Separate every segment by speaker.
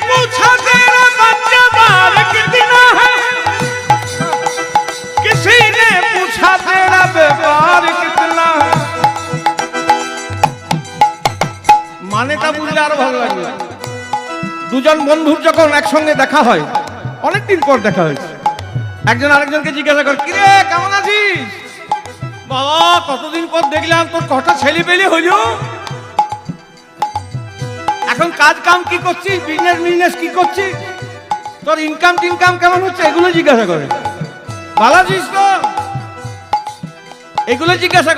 Speaker 1: पूछा तेरा बच्चा बार कितना है, किसी ने पूछा तेरा व्यापार कितना है। মানেটা বুঝলে আরো ভালো লাগবে। দুজন বন্ধুর যখন একসঙ্গে দেখা হয়, অনেকদিন পর দেখা হয়েছে, একজন আরেকজনকে জিজ্ঞাসা করে, কিরে কেমন আছিস? বাবা কতদিন পর দেখলাম, তোর কটা ছেলে পেলে হইল, এখন কাজ কাম কি করছিস, বিজনেস কি করছিস, তোর ইনকাম টিনকাম কেমন হচ্ছে, এগুলো জিজ্ঞাসা করে। ভালো আছিস তো, এগুলো জিজ্ঞাসা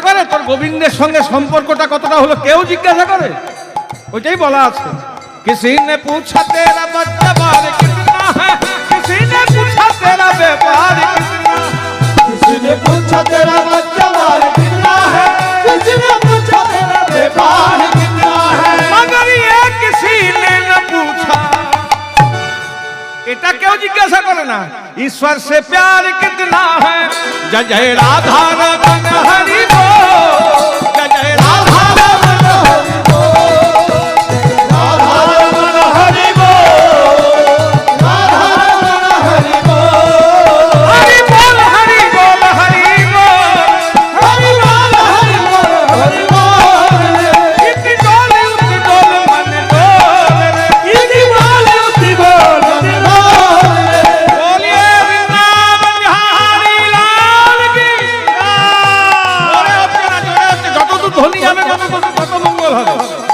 Speaker 1: করে। তোর গোবিন্দের সঙ্গে সম্পর্কটা কতটা হলো কেউ জিজ্ঞাসা করে? ওইটাই বলা আছে, किसी ने पूछा तेरा बच्चा बार कितना है, किसी ने पूछा तेरा व्यापार कितना,
Speaker 2: किसी ने पूछा तेरा बच्चा बार कितना है, किसी ने पूछा तेरा व्यापार कितना है,
Speaker 1: मगर ये किसी ने न पूछा। এটা কেউ জিজ্ঞাসা করে না, ईश्वर से प्यार कितना है। जय जय राधा रमन हरि बोल, जय जय राधा रमन हरि बोल,
Speaker 2: राधा रमन हरि बोल, राधा रमन हरि बोल,
Speaker 1: हरि बोल हरि बोल हरि बोल,
Speaker 2: हरि बोल हरि बोल हरि बोल,
Speaker 1: इतनी डोल मन डोल रे,
Speaker 2: इतनी बोल उतनी बोल मन बोल,
Speaker 1: बोलिए वृंदावन बिहारी लाल की জোরে হচ্ছে না, জোরে হচ্ছে, যত দূর ধ্বনি যাবে তত মঙ্গল হবে,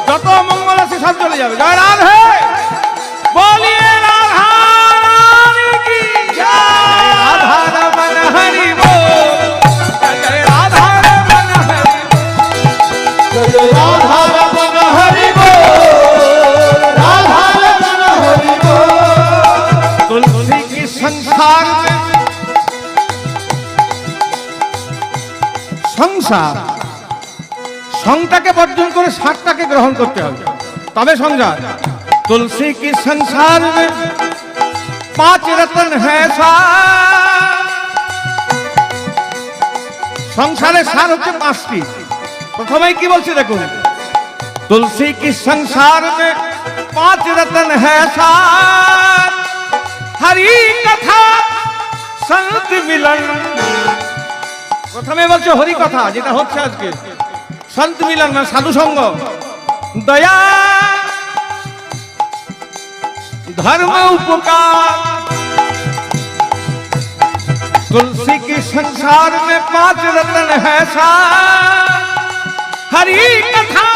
Speaker 1: যত মঙ্গল আছে সব চলে যাবে। জয় রাধে, बोलिए राधा रानी की जय, राधा रमन हरि बोल, जय राधा रमन हरि बोल।
Speaker 2: जय राधा रमन हरि बोल, राधा रमन हरि बोल,
Speaker 1: तुलसी की संसार में সংসার, সংটাকে বর্জন করে সারটাকে গ্রহণ করতে হবে, তবে সংসার। तुलसी की संसार में 5 रत्न है सार, সংসারের সার হচ্ছে 5টি। প্রথমেই কি বলছি দেখুন, तुलसी की संसार में 5 रत्न है सार, हरि कथा संत मिलन। প্রথমে বলছে হরি কথা, যেটা হচ্ছে আজকে, সন্ত মিলন মানে সাধু সঙ্গ, দয়া धर्म उपकार। तुलसी की संसार में 5 रत्न है सार, हरि कथा